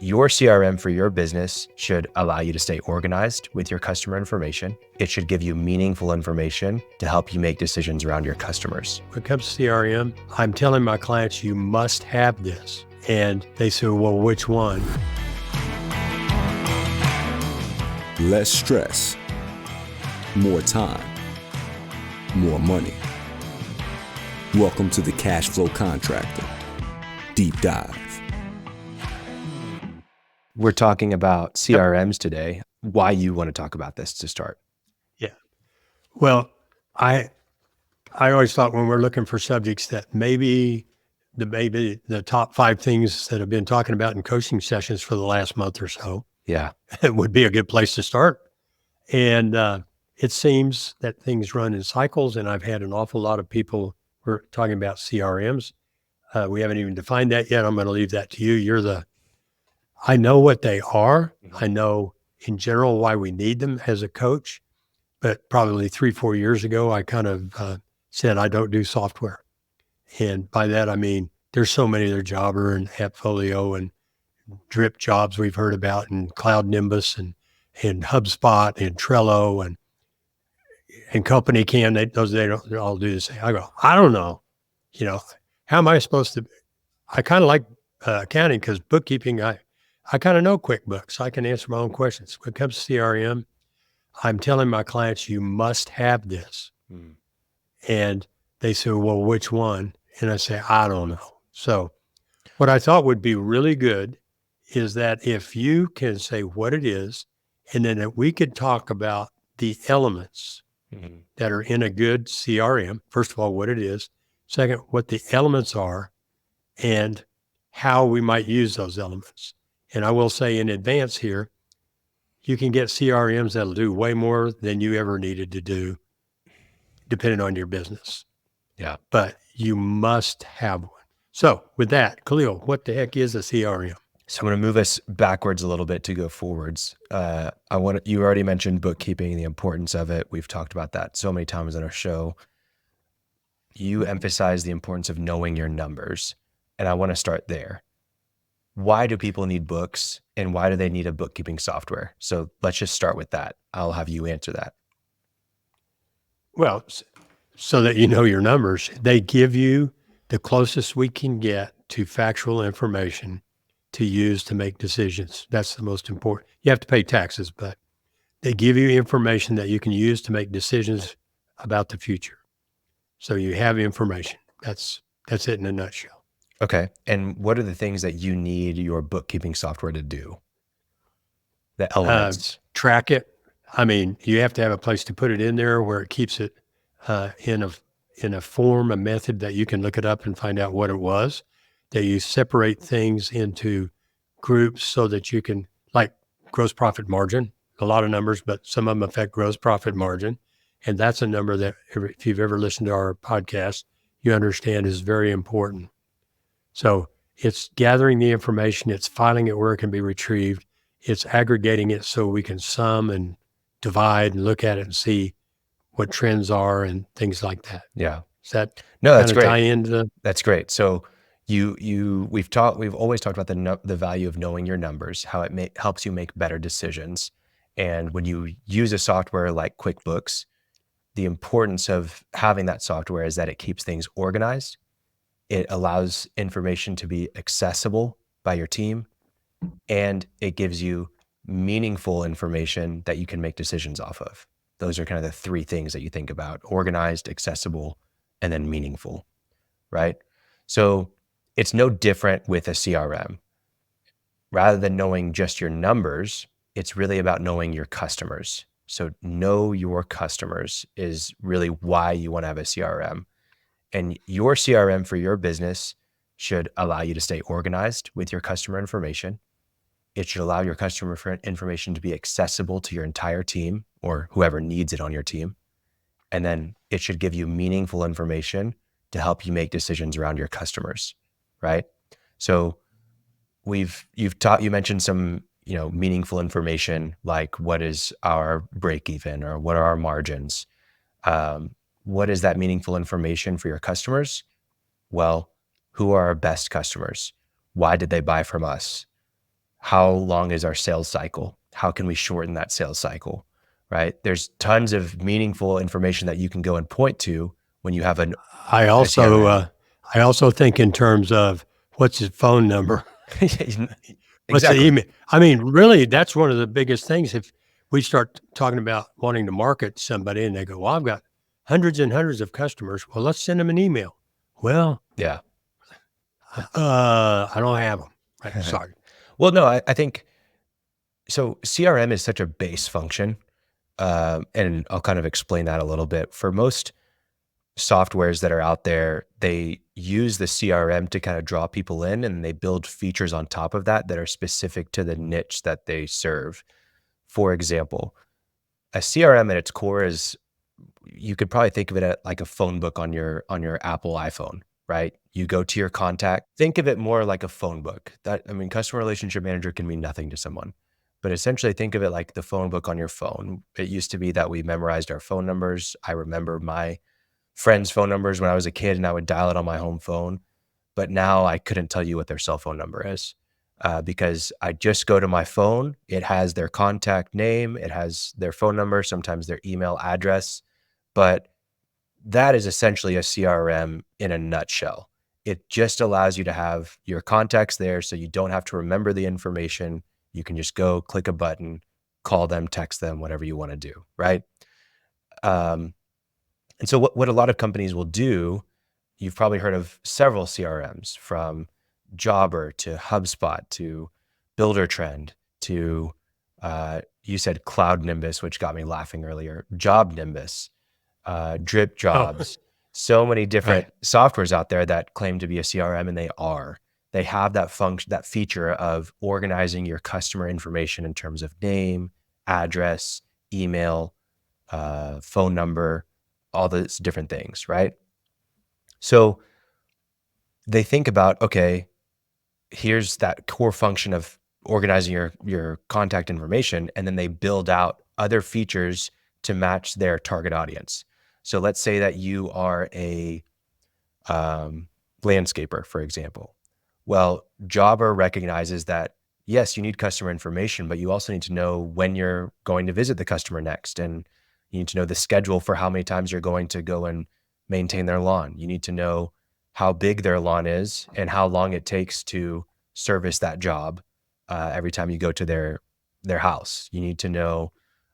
Your CRM for your business should allow you to stay organized with your customer information. It should give you meaningful information to help you make decisions around your customers. When it comes to CRM, I'm telling my clients, you must have this. And they say, well, which one? Less stress, more time, more money. Welcome to the Cashflow Contractor Deep Dive. We're talking about CRMs today. Why you want to talk about this to start? Yeah. Well, I always thought when we're looking for subjects that maybe the top 5 things that I've been talking about in coaching sessions for the last month or so. Yeah. It would be a good place to start. And it seems that things run in cycles, and I've had an awful lot of people who are talking about CRMs. We haven't even defined that yet. I'm going to leave that to you. I know what they are. I know in general why we need them as a coach, but probably 3-4 years ago, I kind of said I don't do software. And by that, I mean, there's so many, there's Jobber and AppFolio and drip jobs we've heard about, and Cloud Nimbus and HubSpot and Trello and Company Can, they don't all do the same. I go, I don't know, how am I supposed to, I kind of like accounting because bookkeeping, I kind of know QuickBooks. I can answer my own questions. When it comes to CRM, I'm telling my clients, you must have this. And they say, well, which one? And I say, I don't know. So what I thought would be really good is that if you can say what it is, and then that we could talk about the elements that are in a good CRM. First of all, what it is. Second, what the elements are and how we might use those elements. And I will say in advance here, you can get CRMs that'll do way more than you ever needed to do, depending on your business. Yeah. But you must have one. So with that, Khalil, what the heck is a CRM? So I'm going to move us backwards a little bit to go forwards. You already mentioned bookkeeping, the importance of it. We've talked about that so many times in our show. You emphasize the importance of knowing your numbers, and I want to start there. Why do people need books, and why do they need a bookkeeping software? So let's just start with that. I'll have you answer that. Well, so that you know your numbers, they give you the closest we can get to factual information to use to make decisions. That's the most important. You have to pay taxes, but they give you information that you can use to make decisions about the future. So you have information. That's it in a nutshell. Okay. And what are the things that you need your bookkeeping software to do? The elements. Track it. I mean, you have to have a place to put it in there where it keeps it in a form, a method that you can look it up and find out what it was. That you separate things into groups so that you can, like gross profit margin, a lot of numbers, but some of them affect gross profit margin. And that's a number that if you've ever listened to our podcast, you understand is very important. So it's gathering the information, it's filing it where it can be retrieved, it's aggregating it so we can sum and divide and look at it and see what trends are and things like that. Yeah. Is that that's great. Tie into That's great. So we've always talked about the value of knowing your numbers, how it helps you make better decisions. And when you use a software like QuickBooks, the importance of having that software is that it keeps things organized. It allows information to be accessible by your team, and it gives you meaningful information that you can make decisions off of. Those are kind of the 3 things that you think about: organized, accessible, and then meaningful, right? So it's no different with a CRM. Rather than knowing just your numbers, it's really about knowing your customers. So know your customers is really why you want to have a CRM. And your CRM for your business should allow you to stay organized with your customer information. It should allow your customer information to be accessible to your entire team or whoever needs it on your team. And then it should give you meaningful information to help you make decisions around your customers, right? So you mentioned some, meaningful information, like what is our break even or what are our margins? What is that meaningful information for your customers? Well, who are our best customers? Why did they buy from us? how long is our sales cycle? How can we shorten that sales cycle, right? There's tons of meaningful information that you can go and point to when you have a I CRM. also think in terms of what's his phone number, what's the Exactly. email. I mean, really, that's one of the biggest things. If we start talking about wanting to market somebody and they go, well, I've got hundreds and hundreds of customers. Well, let's send them an email. Well, Yeah. I don't have them. Right, sorry. Well, no, I think so. CRM is such a base function. And I'll kind of explain that a little bit. For most softwares that are out there, they use the CRM to kind of draw people in, and they build features on top of that that are specific to the niche that they serve. For example, a CRM at its core is, you could probably think of it like a phone book on your Apple iPhone, right? You go to your contact. Think of it more like a phone book. Customer relationship manager can mean nothing to someone, but essentially think of it like the phone book on your phone. It used to be that we memorized our phone numbers. I remember my friends' phone numbers when I was a kid, and I would dial it on my home phone. But now I couldn't tell you what their cell phone number is, because I just go to my phone. It has their contact name, it has their phone number, sometimes their email address. But that is essentially a CRM in a nutshell. It just allows you to have your contacts there, so you don't have to remember the information. You can just go click a button, call them, text them, whatever you want to do, right? And so what a lot of companies will do, you've probably heard of several CRMs, from Jobber to HubSpot to Buildertrend to, you said Cloud Nimbus, which got me laughing earlier, Job Nimbus, Drip Oh, Jobs. So many different right. softwares out there that claim to be a CRM, and they are. They have that function, that feature of organizing your customer information in terms of name, address, email, phone number, all those different things, right? So they think about, okay, here's that core function of organizing your contact information, and then they build out other features to match their target audience. So let's say that you are a landscaper, for example. Well, Jobber recognizes that, yes, you need customer information, but you also need to know when you're going to visit the customer next, and you need to know the schedule for how many times you're going to go and maintain their lawn. You need to know how big their lawn is and how long it takes to service that job every time you go to their house. You need to know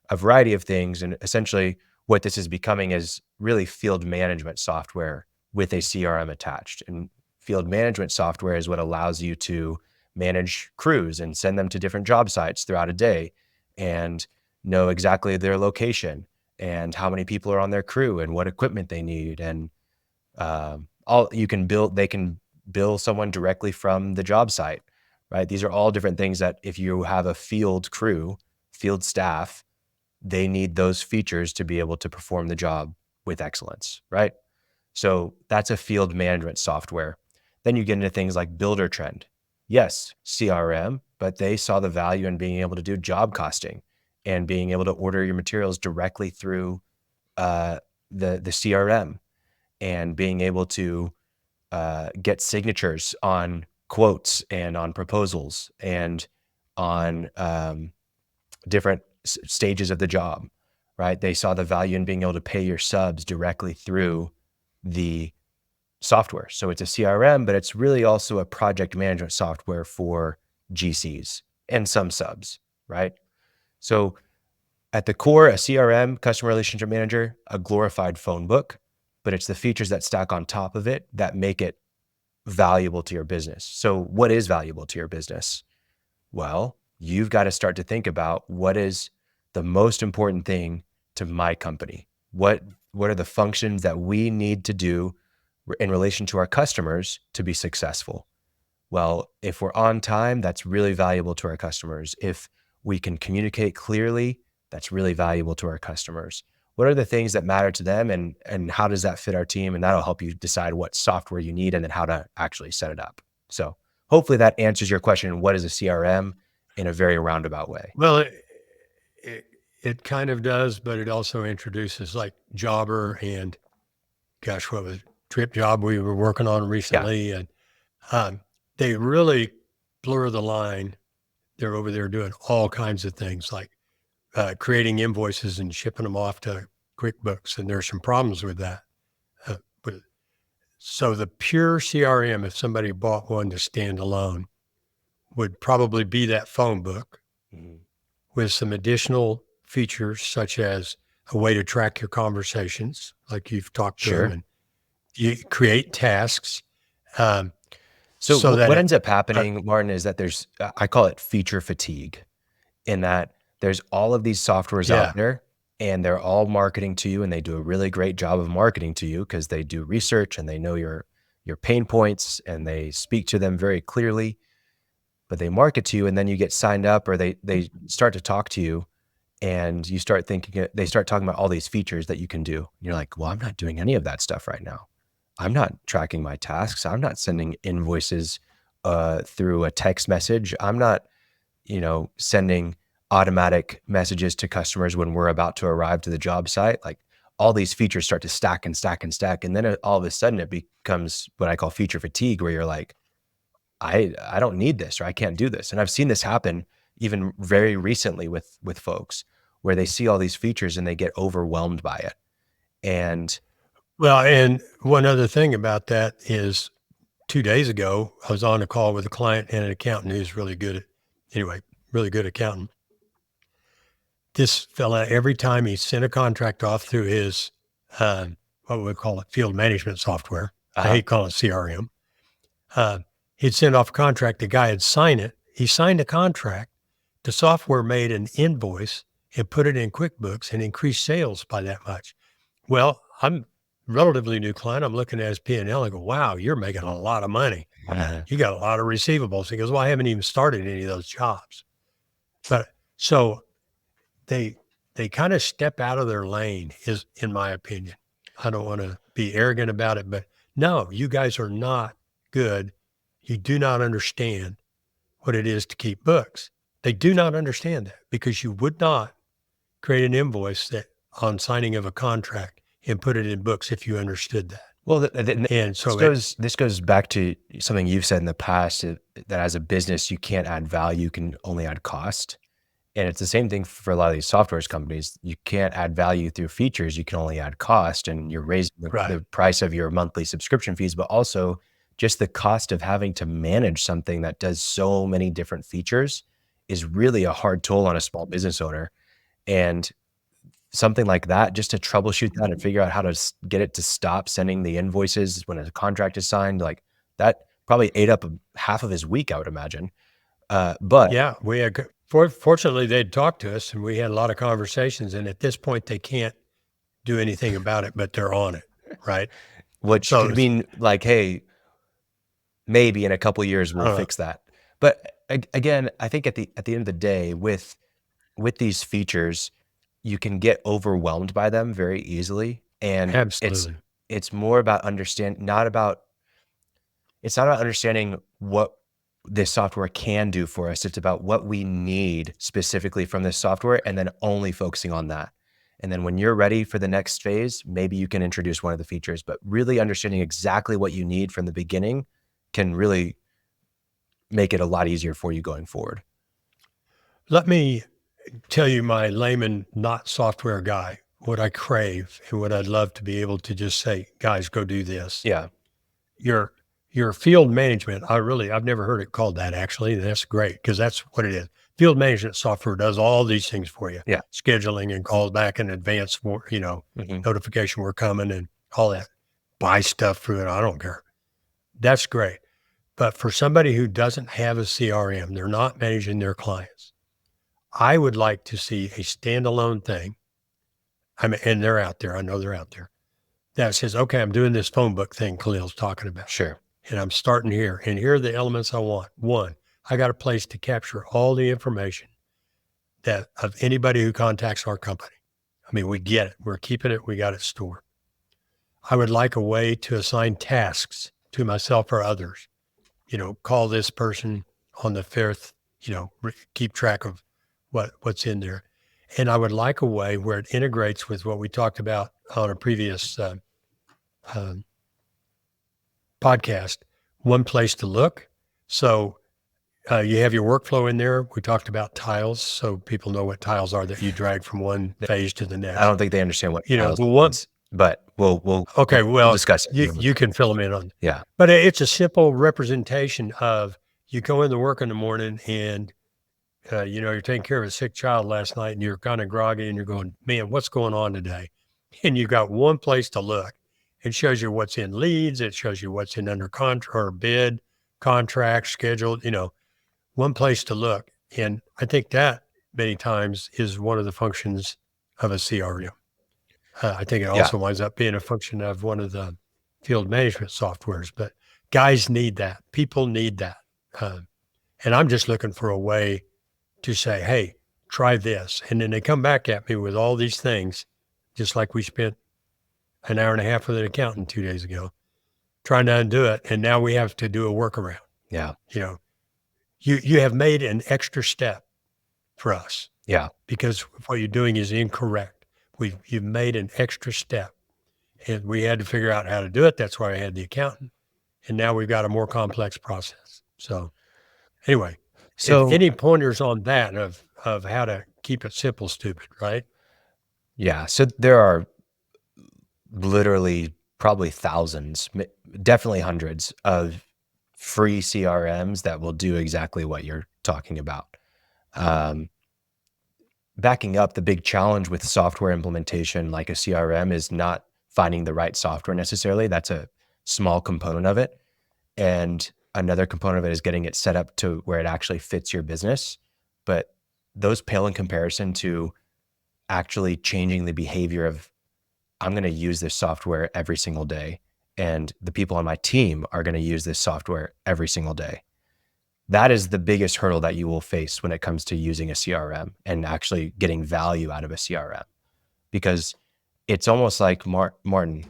a variety of things, and essentially what this is becoming is really field management software with a CRM attached. And field management software is what allows you to manage crews and send them to different job sites throughout a day, and know exactly their location and how many people are on their crew and what equipment they need. And they can bill someone directly from the job site, right? These are all different things that if you have a field crew, field staff, they need those features to be able to perform the job with excellence, right? So that's a field management software. Then you get into things like Buildertrend. Yes, CRM, but they saw the value in being able to do job costing and being able to order your materials directly through the CRM, and being able to get signatures on quotes and on proposals and on different stages of the job, right? They saw the value in being able to pay your subs directly through the software. So it's a CRM, but it's really also a project management software for GCs and some subs, right? So at the core, a CRM, customer relationship manager, a glorified phone book, but it's the features that stack on top of it that make it valuable to your business. So what is valuable to your business? Well, you've got to start to think about, what is the most important thing to my company? What are the functions that we need to do in relation to our customers to be successful? Well, if we're on time, that's really valuable to our customers. If we can communicate clearly, that's really valuable to our customers. What are the things that matter to them, and how does that fit our team? And that'll help you decide what software you need and then how to actually set it up. So hopefully that answers your question, what is a CRM, in a very roundabout way. Well, it kind of does, but it also introduces like Jobber and, gosh, what was it? Trip Job we were working on recently. And they really blur the line they're over there doing all kinds of things like creating invoices and shipping them off to QuickBooks. And there's some problems with that. So the pure CRM, if somebody bought one to stand alone, would probably be that phone book with some additional features such as a way to track your conversations, like you've talked to them, and you create tasks. So what ends up happening, Martin, is that there's, I call it feature fatigue, in that there's all of these softwares out there and they're all marketing to you, and they do a really great job of marketing to you because they do research and they know your pain points and they speak to them very clearly, but they market to you, and then you get signed up, or they start to talk to you, and you start thinking, they start talking about all these features that you can do. You're like, well, I'm not doing any of that stuff right now. I'm not tracking my tasks. I'm not sending invoices through a text message. I'm not, sending automatic messages to customers when we're about to arrive to the job site. Like, all these features start to stack and stack and stack. And then all of a sudden it becomes what I call feature fatigue, where you're like, I don't need this, or I can't do this. And I've seen this happen even very recently with folks, where they see all these features and they get overwhelmed by it. And one other thing about that is 2 days ago, I was on a call with a client and an accountant who's really good accountant. This fella, every time he sent a contract off through his, what we call it, field management software, I hate calling it CRM, he'd send off a contract, the guy had signed it. He signed a contract, the software made an invoice and put it in QuickBooks and increased sales by that much. Well, I'm relatively new client. I'm looking at his P&L and go, wow, you're making a lot of money. You got a lot of receivables. He goes, well, I haven't even started any of those jobs. But so they kind of step out of their lane, is in my opinion. I don't want to be arrogant about it, but no, you guys are not good. You do not understand what it is to keep books. They do not understand that, because you would not create an invoice that on signing of a contract and put it in books if you understood that. Well, and so this goes back to something you've said in the past, that as a business, you can't add value, you can only add cost. And it's the same thing for a lot of these software companies. You can't add value through features, you can only add cost, and you're raising the price of your monthly subscription fees, but also just the cost of having to manage something that does so many different features is really a hard toll on a small business owner. And something like that, just to troubleshoot that and figure out how to get it to stop sending the invoices when a contract is signed, like that probably ate up half of his week, I would imagine. But yeah, we had, fortunately they'd talk to us and we had a lot of conversations, and at this point they can't do anything about it, but they're on it. Right. Which could mean like, hey, maybe in a couple of years we'll fix that. But again, I think at the end of the day, with these features, you can get overwhelmed by them very easily. And absolutely, it's more about it's not about understanding what this software can do for us. It's about what we need specifically from this software, and then only focusing on that. And then when you're ready for the next phase, maybe you can introduce one of the features, but really understanding exactly what you need from the beginning can really make it a lot easier for you going forward. Let me tell you, my layman, not software guy, what I crave and what I'd love to be able to just say, guys, go do this. Yeah. Your field management, I've never heard it called that, actually. That's great, because that's what it is. Field management software does all these things for you. Yeah. Scheduling and calls back in advance for, notification we're coming and all that. Buy stuff through it. I don't care. That's great. But for somebody who doesn't have a CRM, they're not managing their clients, I would like to see a standalone thing. And they're out there. I know they're out there. That says, okay, I'm doing this phone book thing Khalil's talking about. Sure. And I'm starting here. And here are the elements I want. One, I got a place to capture all the information that of anybody who contacts our company. I mean, we get it. We're keeping it. We got it stored. I would like a way to assign tasks to myself or others. Call this person on the 5th, keep track of what's in there. And I would like a way where it integrates with what we talked about on a previous podcast, one place to look. So You have your workflow in there. We talked about tiles, so people know what tiles are that you drag from one phase to the next. I don't think they understand what tiles the one. means, but we'll Okay, we'll well, discuss it. you can fill them in on. Yeah. But it's a simple representation of you go into work in the morning and you're taking care of a sick child last night and you're kind of groggy and you're going, man, what's going on today? And you got one place to look. It shows you what's in leads. It shows you what's in under contract or bid, contract, scheduled, one place to look. And I think that many times is one of the functions of a CRM. I think it also winds up being a function of one of the field management softwares, but guys need that. People need that. And I'm just looking for a way to say, hey, try this. And then they come back at me with all these things, just like we spent an hour and a half with an accountant 2 days ago, trying to undo it. And now we have to do a workaround. Yeah. You have made an extra step for us. Yeah. Because what you're doing is incorrect. You've made an extra step. And we had to figure out how to do it. That's why I had the accountant. And now we've got a more complex process. So anyway, So any pointers on that of how to keep it simple, stupid, right? yeah. So there are literally probably thousands, definitely hundreds of free CRMs that will do exactly what you're talking about. Backing up, the big challenge with software implementation like a CRM is not finding the right software necessarily. That's a small component of it. And another component of it is getting it set up to where it actually fits your business. But those pale in comparison to actually changing the behavior of, I'm going to use this software every single day, and the people on my team are going to use this software every single day. That is the biggest hurdle that you will face when it comes to using a CRM and actually getting value out of a CRM. Because it's almost like, Martin,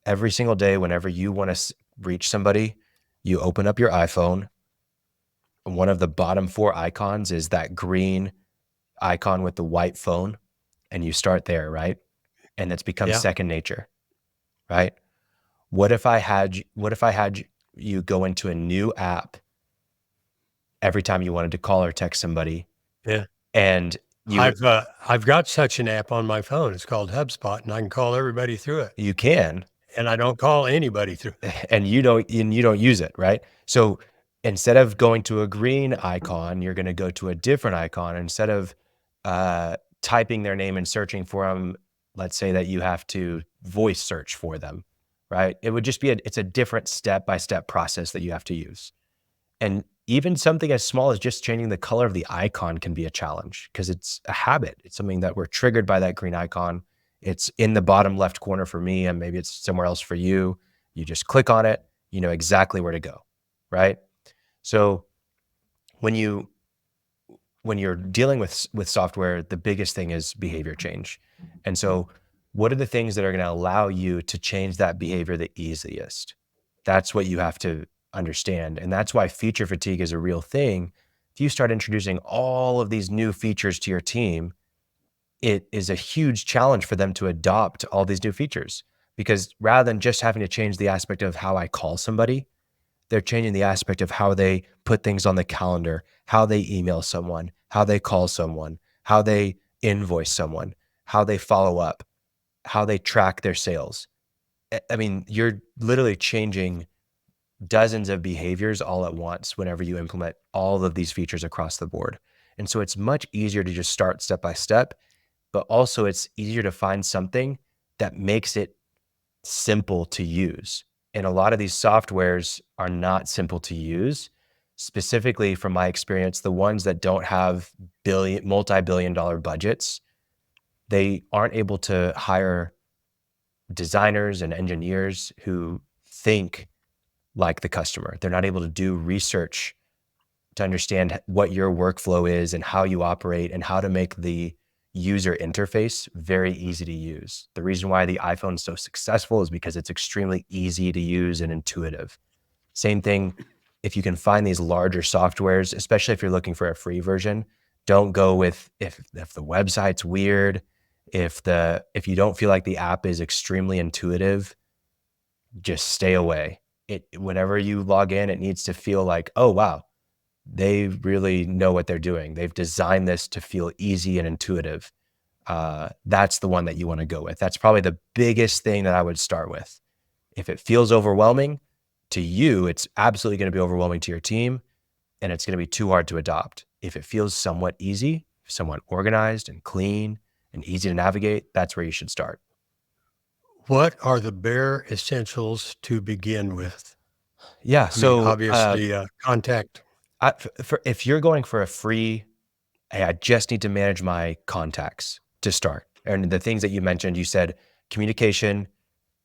every single day, whenever you want to reach somebody, you open up your iPhone. One of the bottom 4 icons is that green icon with the white phone, and you start there, right? And it's become second nature, right? What if I had you go into a new app every time you wanted to call or text somebody? Yeah. And I've got such an app on my phone. It's called HubSpot, and I can call everybody through it. You can, and I don't call anybody through it. And you don't use it, right? So instead of going to a green icon, you're going to go to a different icon. Instead of typing their name and searching for them, let's say that you have to voice search for them, right? It would just be it's a different step-by-step process that you have to use. And even something as small as just changing the color of the icon can be a challenge because it's a habit. It's something that we're triggered by that green icon. It's in the bottom left corner for me, and maybe it's somewhere else for you. You just click on it, you know exactly where to go, right? So when you're dealing with software, the biggest thing is behavior change. And so what are the things that are going to allow you to change that behavior the easiest? That's what you have to understand. And that's why feature fatigue is a real thing. If you start introducing all of these new features to your team, it is a huge challenge for them to adopt all these new features, because rather than just having to change the aspect of how I call somebody, they're changing the aspect of how they put things on the calendar, how they email someone, how they call someone, how they invoice someone, how they follow up, how they track their sales. I mean, you're literally changing dozens of behaviors all at once whenever you implement all of these features across the board. And so it's much easier to just start step by step, but also it's easier to find something that makes it simple to use. And a lot of these softwares are not simple to use. Specifically, from my experience, the ones that don't have multi-billion-dollar budgets, they aren't able to hire designers and engineers who think like the customer. They're not able to do research to understand what your workflow is and how you operate and how to make the user interface very easy to use. The reason why the iPhone is so successful is because it's extremely easy to use and intuitive. Same thing, if you can find these larger softwares, especially if you're looking for a free version, don't go with if the website's weird, if you don't feel like the app is extremely intuitive, just stay away. Whenever you log in, it needs to feel like, oh wow, they really know what they're doing. They've designed this to feel easy and intuitive. That's the one that you want to go with. That's probably the biggest thing that I would start with. If it feels overwhelming to you, it's absolutely going to be overwhelming to your team, and it's going to be too hard to adopt. If it feels somewhat easy, somewhat organized and clean and easy to navigate, that's where you should start. What are the bare essentials to begin with? Yeah. I mean, So obviously, contact. if you're going for a free, hey, I just need to manage my contacts to start. And the things that you mentioned, you said communication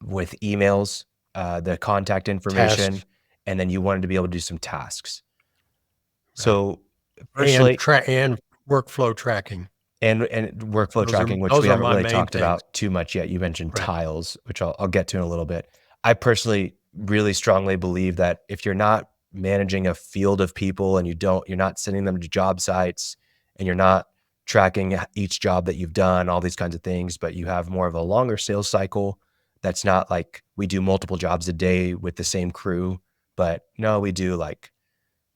with emails, the contact information, Tasks. and then you wanted to be able to do some tasks. Right. So And personally, and workflow tracking. and workflow tracking, which Those we are haven't my really main talked things. about too much yet. You mentioned Right. tiles, which I'll get to in a little bit. I personally really strongly believe that if you're not managing a field of people and you're not sending them to job sites and you're not tracking each job that you've done, all these kinds of things, but you have more of a longer sales cycle, that's not like we do multiple jobs a day with the same crew, but no, we do like,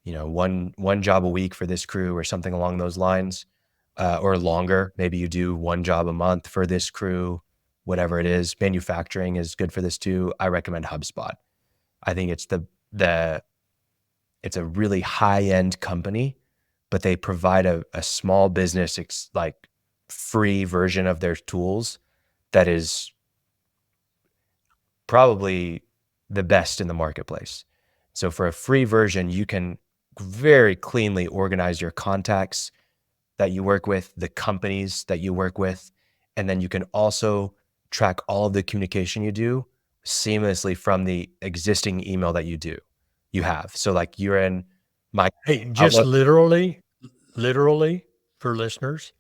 one job a week for this crew or something along those lines, or longer. Maybe you do one job a month for this crew, whatever it is. Manufacturing is good for this too. I recommend HubSpot. I think it's it's a really high-end company, but they provide a small business like free version of their tools that is probably the best in the marketplace. So for a free version, you can very cleanly organize your contacts that you work with, the companies that you work with, and then you can also track all of the communication you do seamlessly from the existing email that you have. So like you're in my Hey, just Outlook. literally for listeners,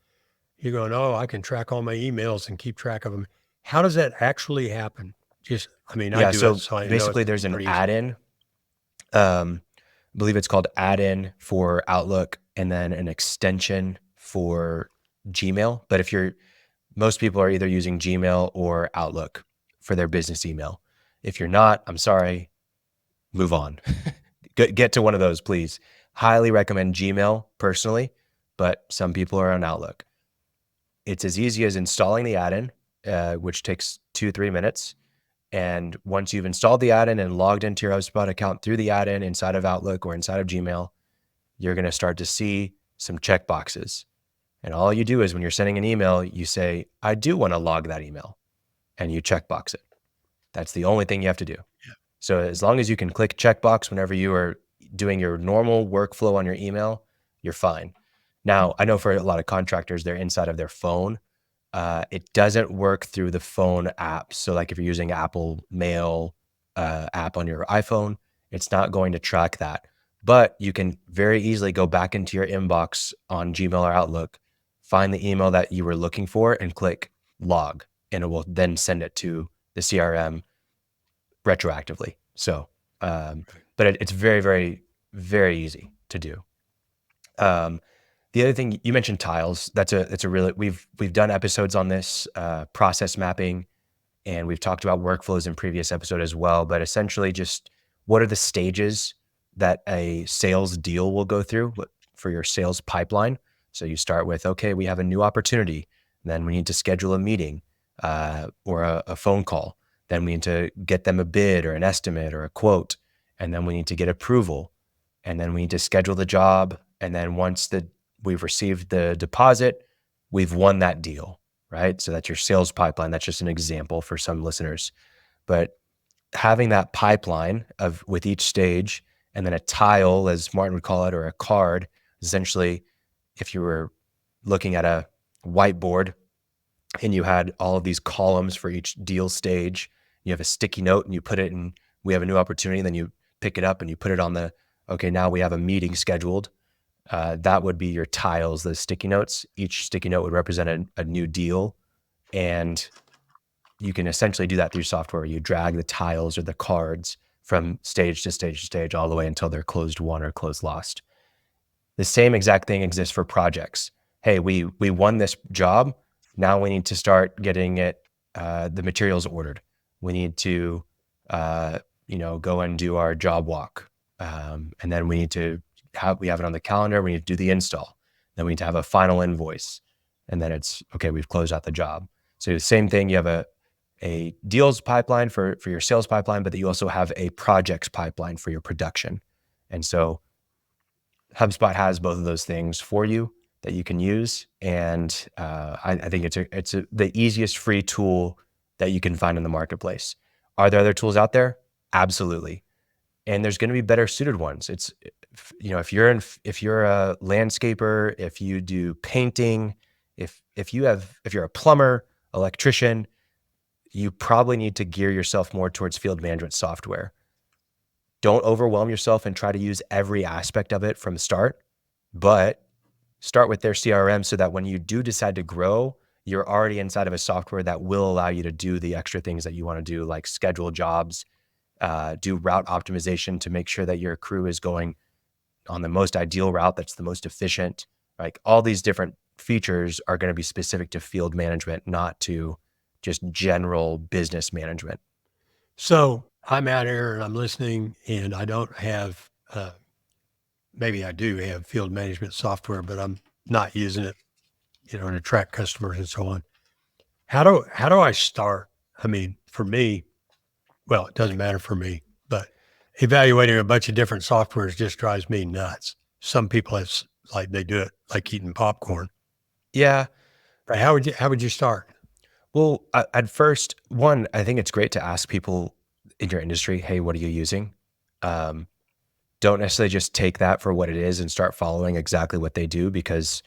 you're going, oh, I can track all my emails and keep track of them. How does that actually happen? I Yeah, do it, so so I know basically it's there's an pretty easy. add-in. I believe it's called add-in for Outlook and then an extension for Gmail. But most people are either using Gmail or Outlook for their business email. If you're not, I'm sorry, move on. Get to one of those, please. Highly recommend Gmail personally, but some people are on Outlook. It's as easy as installing the add-in, which takes 2-3 minutes. And once you've installed the add-in and logged into your HubSpot account through the add-in inside of Outlook or inside of Gmail, you're going to start to see some checkboxes. And all you do is when you're sending an email, you say, I do want to log that email, and you checkbox it. That's the only thing you have to do. Yeah. So as long as you can click checkbox whenever you are doing your normal workflow on your email, you're fine. Now, I know for a lot of contractors, they're inside of their phone. It doesn't work through the phone app. So like if you're using Apple Mail app on your iPhone, it's not going to track that. But you can very easily go back into your inbox on Gmail or Outlook, find the email that you were looking for and click log, and it will then send it to the CRM retroactively. So, but it's very, very, very easy to do. The other thing you mentioned, tiles. It's a really, we've done episodes on this, process mapping, and we've talked about workflows in previous episode as well. But essentially, just what are the stages that a sales deal will go through for your sales pipeline? So you start with, okay, we have a new opportunity. Then we need to schedule a meeting or a phone call. Then we need to get them a bid or an estimate or a quote. And then we need to get approval. And then we need to schedule the job. And then once we've received the deposit, we've won that deal, right? So that's your sales pipeline. That's just an example for some listeners. But having that pipeline with each stage and then a tile, as Martin would call it, or a card, essentially, if you were looking at a whiteboard and you had all of these columns for each deal stage, you have a sticky note and you put it in, we have a new opportunity, and then you pick it up and you put it on okay, now we have a meeting scheduled. That would be your tiles, the sticky notes. Each sticky note would represent a new deal. And you can essentially do that through software. You drag the tiles or the cards from stage to stage to stage all the way until they're closed won or closed lost. The same exact thing exists for projects. Hey, we won this job. Now we need to start getting the materials ordered. We need to, go and do our job walk. And then we need to we have it on the calendar. We need to do the install. Then we need to have a final invoice. And then it's, okay, we've closed out the job. So the same thing, you have a deals pipeline for your sales pipeline, but that you also have a projects pipeline for your production. And so HubSpot has both of those things for you that you can use. And I think it's the easiest free tool that you can find in the marketplace. Are there other tools out there? Absolutely. And there's going to be better suited ones. It's, if you're a landscaper, if you do painting, if you're a plumber, electrician, you probably need to gear yourself more towards field management software. Don't overwhelm yourself and try to use every aspect of it from the start, but start with their CRM so that when you do decide to grow, you're already inside of a software that will allow you to do the extra things that you want to do, like schedule jobs, do route optimization to make sure that your crew is going on the most ideal route that's the most efficient. Like all these different features are going to be specific to field management, not to just general business management. So I'm out here and I'm listening, and I don't have, maybe I do have field management software, but I'm not using it, to attract customers and so on. How do I start? I mean, for me, well, it doesn't matter for me, but evaluating a bunch of different softwares just drives me nuts. Some people, it's like they do it like eating popcorn. Yeah. Right? How would you start? Well, at first, I think it's great to ask people in your industry, hey, what are you using? Don't necessarily just take that for what it is and start following exactly what they do, because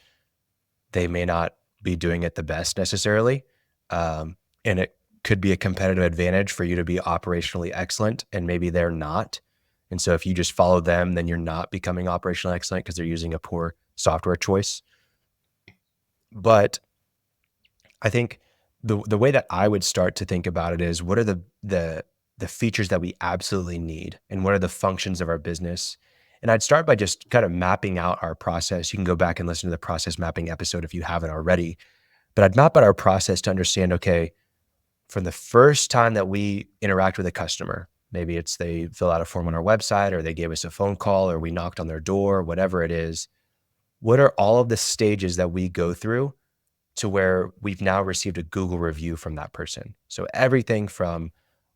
they may not be doing it the best necessarily. And it could be a competitive advantage for you to be operationally excellent, and maybe they're not. And so if you just follow them, then you're not becoming operationally excellent because they're using a poor software choice. But I think the way that I would start to think about it is, what are the features that we absolutely need, and what are the functions of our business? And I'd start by just kind of mapping out our process. You can go back and listen to the process mapping episode if you haven't already. But I'd map out our process to understand, okay, from the first time that we interact with a customer, maybe it's they fill out a form on our website, or they gave us a phone call, or we knocked on their door, whatever it is, what are all of the stages that we go through to where we've now received a Google review from that person? So everything from,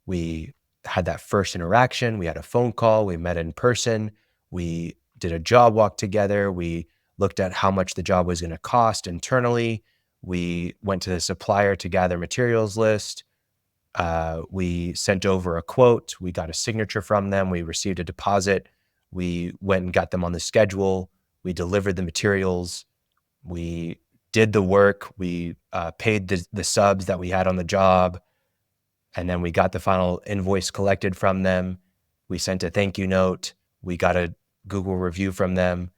we had that first interaction, we had a phone call, we met in person, we did a job walk together, we looked at how much the job was going to cost internally, we went to the supplier to gather materials list, we sent over a quote, we got a signature from them, we received a deposit, we went and got them on the schedule, we delivered the materials, we did the work, we paid the subs that we had on the job, and then we got the final invoice collected from them. We sent a thank you note, we got a Google review from them,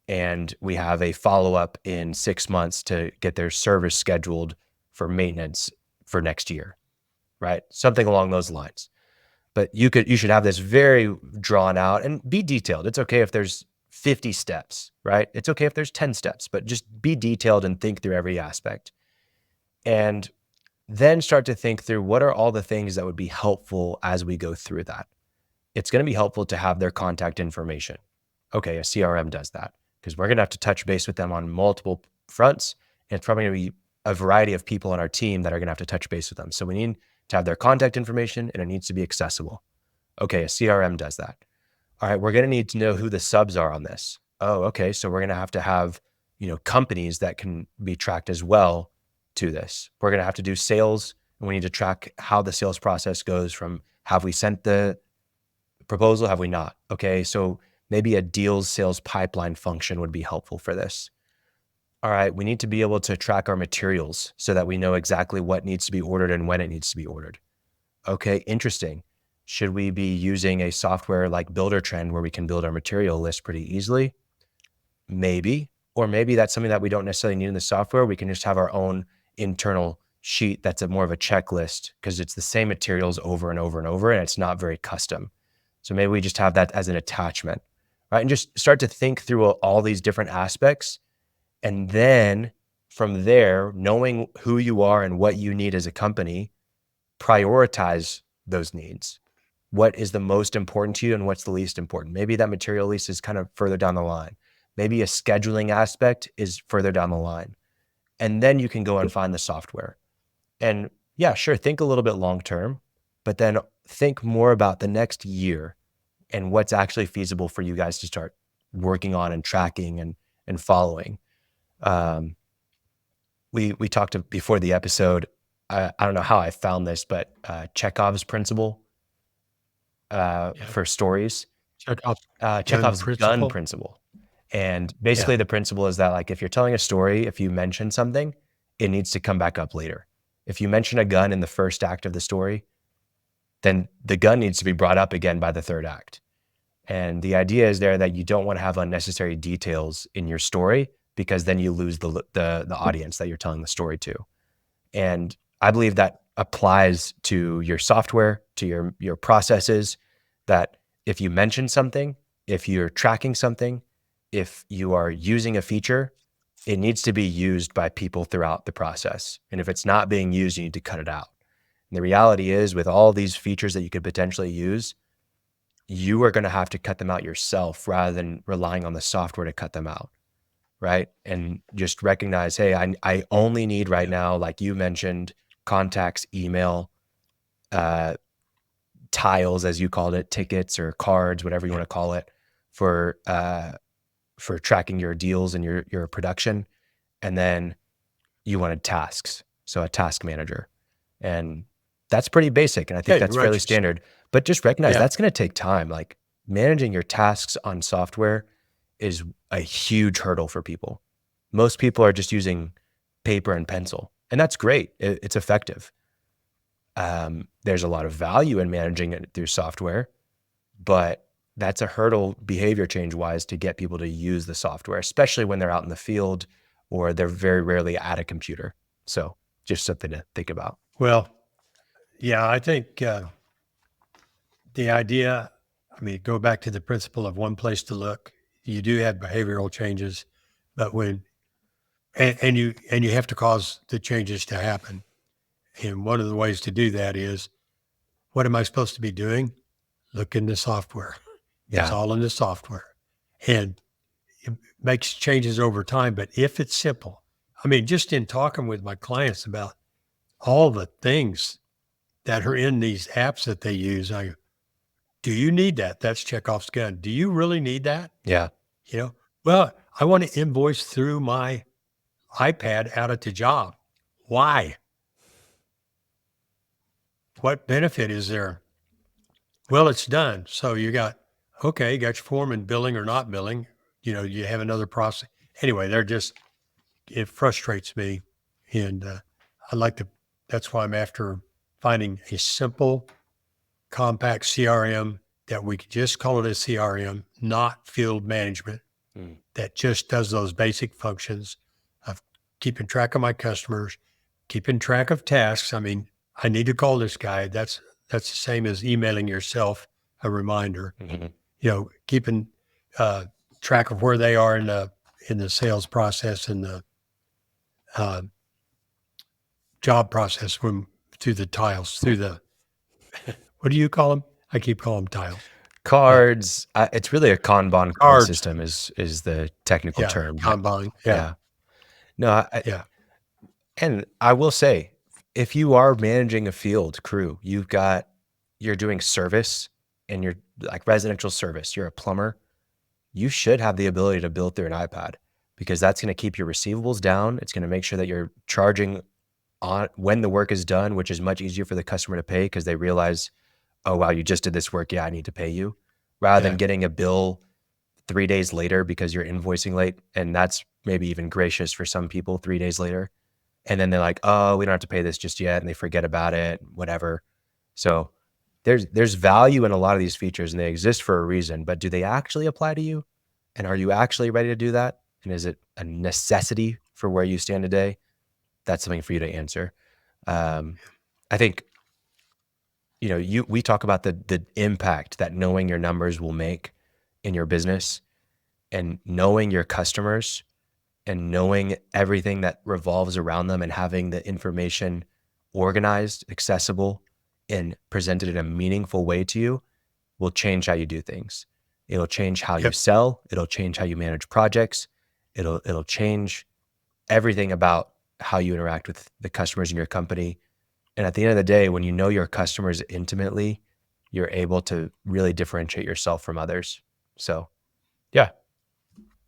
and we have a follow-up in 6 months to get their service scheduled for maintenance for next year, right? Something along those lines. But you should have this very drawn out and be detailed. It's okay if there's 50 steps, right? It's okay if there's 10 steps, but just be detailed and think through every aspect. And then start to think through, what are all the things that would be helpful as we go through that? It's going to be helpful to have their contact information. Okay, a CRM does that, because we're going to have to touch base with them on multiple fronts. And it's probably going to be a variety of people on our team that are going to have to touch base with them. So we need to have their contact information, and it needs to be accessible. Okay, a CRM does that. All right, we're going to need to know who the subs are on this. Oh, okay, so we're going to have, companies that can be tracked as well to this. We're going to have to do sales, and we need to track how the sales process goes from, have we sent the proposal, have we not? Okay, so maybe a deals sales pipeline function would be helpful for this. All right, we need to be able to track our materials so that we know exactly what needs to be ordered and when it needs to be ordered. Okay, interesting. Should we be using a software like Buildertrend where we can build our material list pretty easily? Maybe. Or maybe that's something that we don't necessarily need in the software. We can just have our own internal sheet that's more of a checklist, because it's the same materials over and over and over, and it's not very custom. So maybe we just have that as an attachment, right? And just start to think through all these different aspects. And then from there, knowing who you are and what you need as a company, prioritize those needs. what is the most important to you and what's the least important. Maybe that material lease is kind of further down the line. Maybe a scheduling aspect is further down the line. And then you can go and find the software. And yeah, sure, think a little bit long term, but then think more about the next year and what's actually feasible for you guys to start working on and tracking and following. We talked before the episode. I don't know how I found this, but Chekhov's principle for stories. Chekhov's gun principle. And basically the principle is that, like, if you're telling a story, if you mention something, it needs to come back up later. If you mention a gun in the first act of the story, then the gun needs to be brought up again by the third act. And the idea is there that you don't want to have unnecessary details in your story, because then you lose the audience that you're telling the story to. And I believe that applies to your software, to your processes, that if you mention something, if you're tracking something, if you are using a feature, it needs to be used by people throughout the process. And if it's not being used, you need to cut it out. And the reality is, with all these features that you could potentially use, you are going to have to cut them out yourself rather than relying on the software to cut them out. Right. And just recognize, hey, I only need right now, like you mentioned, contacts, email, tiles, as you called it, tickets or cards, whatever you want to call it, for tracking your deals and your production. And then you wanted tasks. So a task manager. And that's pretty basic. And I think that's fairly standard, but just recognize that's going to take time. Like, managing your tasks on software is a huge hurdle for people. Most people are just using paper and pencil, and that's great. It's effective. There's a lot of value in managing it through software, but that's a hurdle behavior change wise to get people to use the software, especially when they're out in the field or they're very rarely at a computer. So just something to think about. Well, yeah, I think the idea, go back to the principle of one place to look. You do have behavioral changes, but and you have to cause the changes to happen. And one of the ways to do that is, what am I supposed to be doing? Look in the software. Yeah. It's all in the software, and it makes changes over time. But if it's simple, just in talking with my clients about all the things that are in these apps that they use, I go, do you need that? That's Chekhov's gun. Do you really need that? Yeah. Well, I want to invoice through my iPad out at the job. Why? What benefit is there? Well, it's done. So you got your form in billing or not billing. You have another process. Anyway, it frustrates me. And that's why I'm after finding a simple, compact CRM that we could just call it a CRM, not field management, that just does those basic functions of keeping track of my customers, keeping track of tasks. I need to call this guy. That's the same as emailing yourself a reminder. Mm-hmm. Keeping track of where they are in the sales process and the job process, through the tiles, what do you call them? I keep calling them tiles. Cards. It's really a Kanban card system is the technical term. Kanban. Yeah. No. And I will say, if you are managing a field crew, you're doing service and you're like residential service, you're a plumber, you should have the ability to bill through an iPad, because that's going to keep your receivables down. It's going to make sure that you're charging on when the work is done, which is much easier for the customer to pay, because they realize, oh, wow, you just did this work. Yeah, I need to pay you, rather than getting a bill 3 days later because you're invoicing late. And that's maybe even gracious for some people, 3 days later. And then they're like, oh, we don't have to pay this just yet. And they forget about it, whatever. So there's value in a lot of these features, and they exist for a reason, but do they actually apply to you? And are you actually ready to do that? And is it a necessity for where you stand today? That's something for you to answer. I think, we talk about the impact that knowing your numbers will make in your business, and knowing your customers and knowing everything that revolves around them and having the information organized, accessible and presented in a meaningful way to you will change how you do things. It'll change how you sell. It'll change how you manage projects. It'll change everything about how you interact with the customers in your company. And at the end of the day, when you know your customers intimately, you're able to really differentiate yourself from others. So yeah.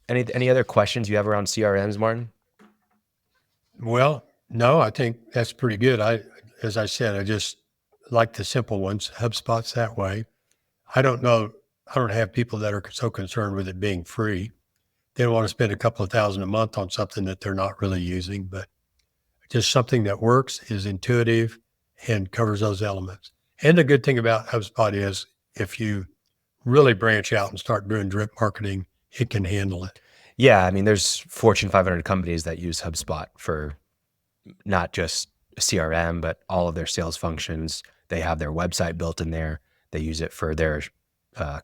Any other questions you have around CRMs, Martin? Well, no, I think that's pretty good. As I said, I just like the simple ones. HubSpot's that way. I don't have people that are so concerned with it being free. They don't want to spend a couple of $1,000 a month on something that they're not really using, but just something that works, is intuitive, and covers those elements. And the good thing about HubSpot is if you really branch out and start doing drip marketing, it can handle it. Yeah. I mean, there's Fortune 500 companies that use HubSpot for not just CRM, but all of their sales functions. They have their website built in there. They use it for their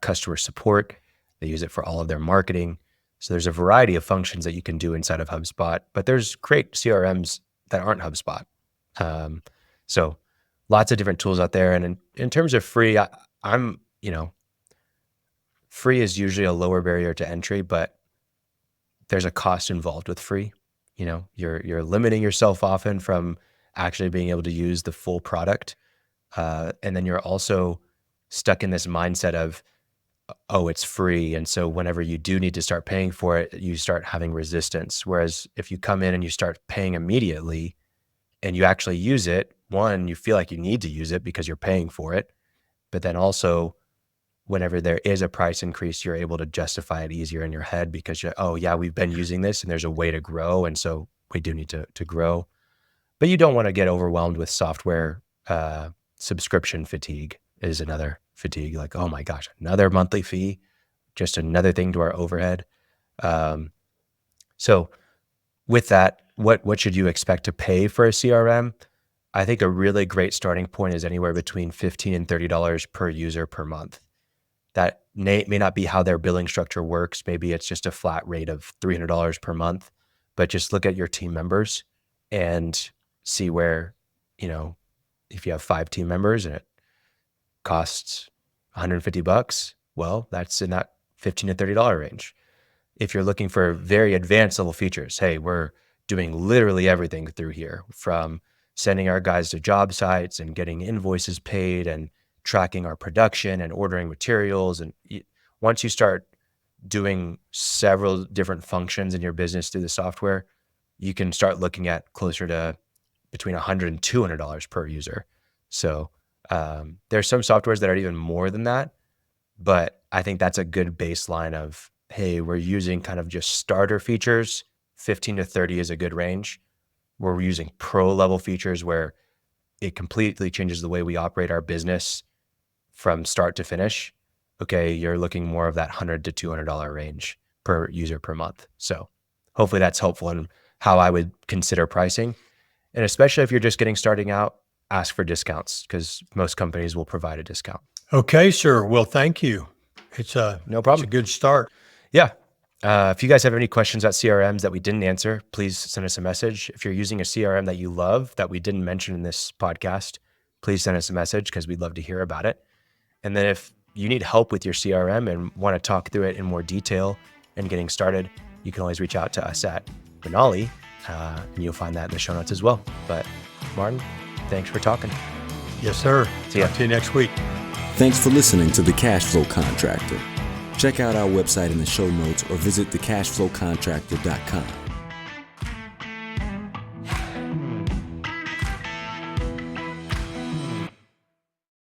customer support. They use it for all of their marketing. So there's a variety of functions that you can do inside of HubSpot, but there's great CRMs that aren't HubSpot. So lots of different tools out there. And in terms of free, free is usually a lower barrier to entry, but there's a cost involved with free. You're limiting yourself often from actually being able to use the full product. And then you're also stuck in this mindset of, oh, it's free. And so whenever you do need to start paying for it, you start having resistance. Whereas if you come in and you start paying immediately and you actually use it, one, you feel like you need to use it because you're paying for it. But then also whenever there is a price increase, you're able to justify it easier in your head because we've been using this and there's a way to grow. And so we do need to grow. But you don't want to get overwhelmed with software. Subscription fatigue is another fatigue. Like, oh my gosh, another monthly fee, just another thing to our overhead. So with that, what should you expect to pay for a CRM? I think a really great starting point is anywhere between $15 and $30 per user per month. That may not be how their billing structure works. Maybe it's just a flat rate of $300 per month, but just look at your team members and see where, if you have 5 team members and it costs $150, well, that's in that $15 to $30 range. If you're looking for very advanced level features, hey, we're doing literally everything through here, from sending our guys to job sites and getting invoices paid and tracking our production and ordering materials. And once you start doing several different functions in your business through the software, you can start looking at closer to between $100 and $200 per user. So there's some softwares that are even more than that, but I think that's a good baseline of, hey, we're using kind of just starter features. 15 to 30 is a good range. We're using pro level features where it completely changes the way we operate our business from start to finish. Okay, you're looking more of that $100 to $200 range per user per month. So hopefully that's helpful in how I would consider pricing. And especially if you're just getting starting out, ask for discounts because most companies will provide a discount. Okay, sir. Well, thank you. No problem. It's a good start. Yeah. If you guys have any questions about CRMs that we didn't answer, please send us a message. If you're using a CRM that you love that we didn't mention in this podcast, please send us a message because we'd love to hear about it. And then if you need help with your CRM and want to talk through it in more detail and getting started, you can always reach out to us at Benali, and you'll find that in the show notes as well. But Martin, thanks for talking. Yes, sir. See ya. Talk to you next week. Thanks for listening to The Cashflow Contractor. Check out our website in the show notes or visit thecashflowcontractor.com.